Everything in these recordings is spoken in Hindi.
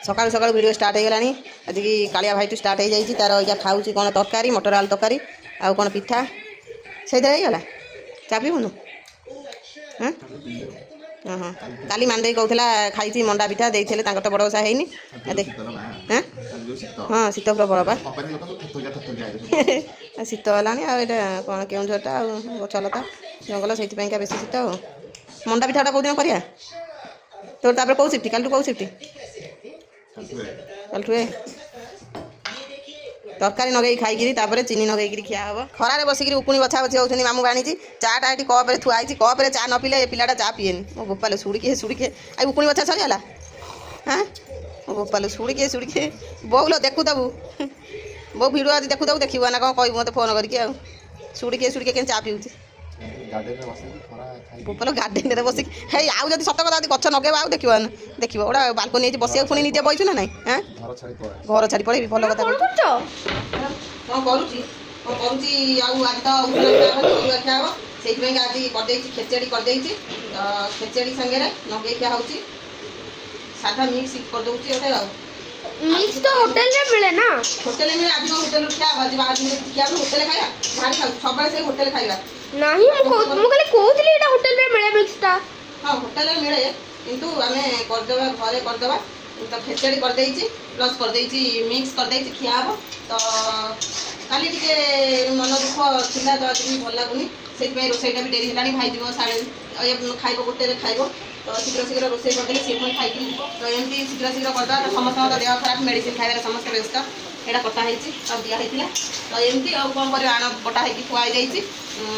सकाल सकाल वीडियो स्टार्ट हो गलानी आज की कालिया भाई तू स्टार्ट हो जाइए तार इया खाऊँ कौन तरकारी मटर आलू तरकारी आउ कौन पिठा से गला चा पीबुनु हाँ हाँ काली मान कहला खाई मंडा पिठा देते तो बड़ ओसा है हाँ शीत प्रबल बा शीत है कौन केउझरटा गछलता जंगल से बेस शीत मंडा पिठाटा कौ दिन करा तोर तापर कौ सिफ्टी कालू कौ सिफ्टी कालठुए तरकारी नगे खाई चीनी नगे खिया हम खरार बसिक उकुणी बछा बछी होती मामू आनी चाटा ये कप्रे थुआई कप्रे चा न पीले पिलाटा चा पीएनि मो गोपाल शुड़िके आई उकुणी बछा सरीगला हाँ मो गोपाल शुड़िके बोलो देखु दबू बो भिड़ आज देखु दबू देखा ना कौन कह मत फोन करके शुड़िके के चा पीऊँ गोपाल गार्डेन में बस आउ जब सत कथा गच नगेबा आउ देखा देख गोटा बालकोनी बस पुणी निजे बैठु ना ना हाँ घर छाड़ी पड़े भल कथा कौन करुँच आज करदे खेचेड़ी करदे खेचेड़ी संगे नगे क्या होती साधा मिक्स कर दौर गोटे मिक्स तो होटल में मिले ना होटल में आज होटल क्या होटल खाया भारी खाऊ सब से होटल खाइबा नहीं मु खाली कहूतली एटा होटल में मिले मिक्सटा हां होटल में मिले किंतु हमें कर देबा घरे कर देबा तो खेचड़ी कर देइची प्लस कर देइची मिक्स कर देइची खिया हो तो काली टिके मन दुख थिला तो आज भल लागुनी से रोसईटा भी डेरी हेलानी भाई जीव साढ़े खाइब गोटे खाइब तो शीघ्र शीघ्र रोसे करदे सी पुणी खाई तो एमती शीघ्र शीघ्र करदा तो समस्त देह खराब मेडिसिन खाइबार समस्त व्यवस्था एटा कटा होती सब दिया होता तो एमती आउ कौन कर आण कटा होती खुआई जाइए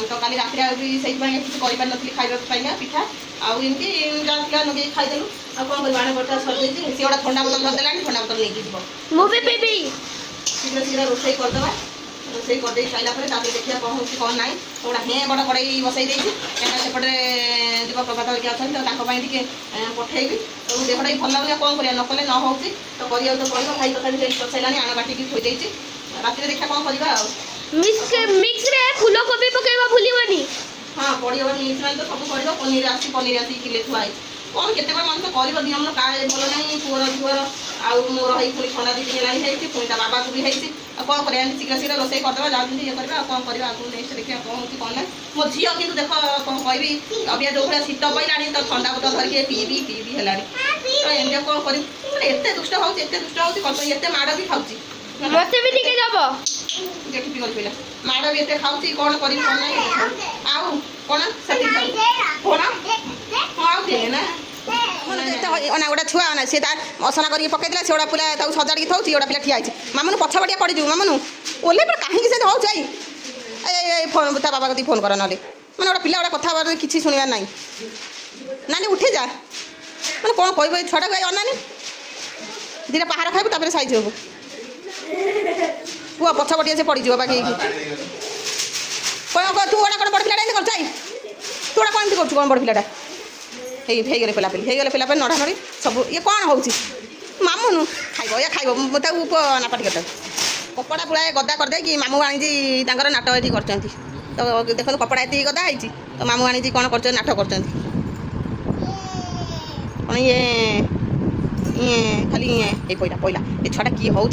तो काली रात से किसी खाइबा पिठा आउ एमती जहाँ नगे खाईदेलु आ कौन कर आण बटा सर सी गोटा ठंडा बोतल धरदेला ठंडा बोतल नहीं शीघ्र शीघ्र रोसे करदे रोसे करदे सारा देखिए कौन हो कौन ना गोटा हेँ बड़ कड़े बसई देना सेपटे जीव प्रभात होगी अच्छे पठेबी तो देहटा भी भल लगुना कौन कर नकले न हो तो करिया तो पड़ो भाई तथा बसैला आण बाटिकी थोड़ी रात देखा कौन करवा मिक्स रे फूल कोबी पकेबा भूलिबनी हाँ पड़ो मिक्स मान तो सब पड़ो पनीर आसी किले थुआई कौन केत मन तो कर नियम काले भल ना पुअर झुअर आउ मोर है पुणी ठंडा दी है पुणी बाबा को भी है कौन कर शीघ्र शीघ्र रोसे करदे जाऊँ ये करवा कौन करवा नेक्स्ट देखिए कौन हो कौन ना मो झी कि देख कौन कहबी अबिया जो भाई शीत पड़ा तो ठंडा बोतल धरिके पीबी है तो एमती कौन कर दुष्ट होते माड़ भी खाऊँ मत भी टिके दबो देखि पिगल पिला माड़ भी एते खाऊँ कौन करी कौन ना आउ कौन से कौन हाँ दे ना गोटा छुआ ना सी असना करके पकईला से गोटा पिला सजाड़ी थी गोटा पिला ठिया मामू पछ बटिया पड़ीज मामू ओल्हे कहीं से हो फोन ता बाबा कति फोन कर ना मैंने गोटा पिला गोटा कथा किसी शुणवार ना नानी उठी जा मैंने कौन कह छुआ को अनानी दिटा पहाड़ खाइबू तापर साइज हबू पुआ पछ बटिया से पड़ीज बाकी कौन तू गोटा कौन बड़ पिला कर तू गोटा कौन कर कौन बड़ पिलाटा गले पेलापेली नड़ा नड़ी सब ये कौन हो मामू खाइब या खाइब मतलब नापाटी कर कपड़ा पूरा गदा करदे कि मामू आनी नाट ये कर तो देख कपड़ा ये गदा है तो मामू आनी कौन कर नाट कर ये खाली ये पहला ये छुआ किए हो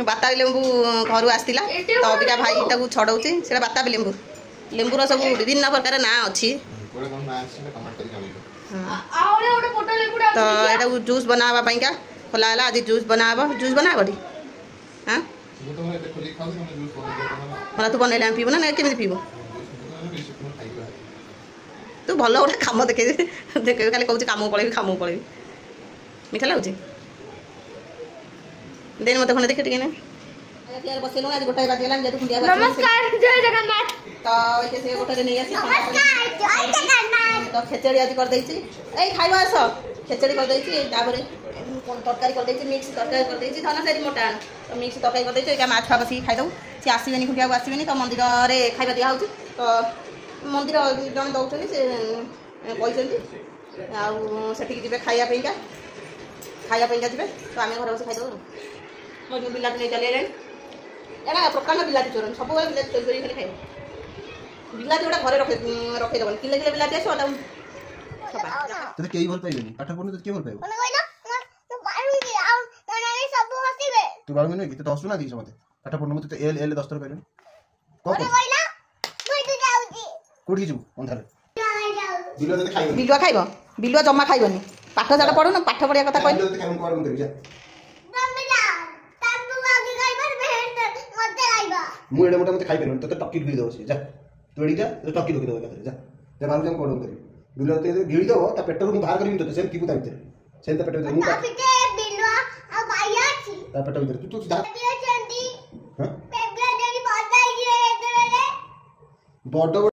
बाता लेंबू घर आसला तो अबिका भाई छड़ाऊँ से बाता लेंबू लेंबूर सब विभिन्न प्रकार ना अच्छी तो ये जूस बनावाई का खोला आज जूस बनाव जूस बनाव हाँ मतलब तू बनैले पीबू ना केमी पीबू तू भल गोटे कम देखे देखे खाली कहूँ कम पड़ेबी मीठा लगुच देन मत खंडे देखे टे ना बसलु आज गोटे बाजिगला नमस्कार जय जगन्नाथ तो ये से गोटे नहीं आसी तो खेचड़ी आज कर देछि ए खाइबा आस खेचड़ी कर देछि तापर तरकारी कर देछि मिक्स तरकारी कर देछि धना से मोटा तो मिक्स तरकारी कर देछि एका माछ बसी खाइ दउ से आसीबेनी खुटिया आसीबेनी तो मंदिर रे खाइबा दिया होछि तो मंदिर जन दउछनी से कहछन्ती आउ सेठी जिबे खाइया पेंका जिबे तो आमे घर बस खाइ दउ मो जो बिलाट नै चले रे एना प्रकार बिलाटी चोरन सब बिलाटी चोरी खाली खाइ बिलाटी गोटा घरे रखे देवन किले किले बिलाटी आस तते केही भल पाइबेनी पाठ पढ्नु त के भल पाइबो तू बाळुंगी नै कि त हसु ना दिस मते पाठ पढ्नु मते त एल एल 10 थर कहलु कोठी छु अंधार बिलुआ तते खाइबो बिलुआ खाइबो बिलुआ जम्मा खाइबोनी पाठ साठ पढु न पाठ पढिया कथा कहली तते खाइबो कोन देबी जा मु एडे मोटा मते खाइ पेरन तते टक्की गिळी दो जा तू एडी जा तो टक्की लोके दो कथा जा ते बालू जम कोन करी बिलुआ तते गिळी दो ता पेटरु बाहर करी तते सेम कीपु ता भीतर सेम ता पेट भीतर मु ता पेट भीतर तू जा हां बड़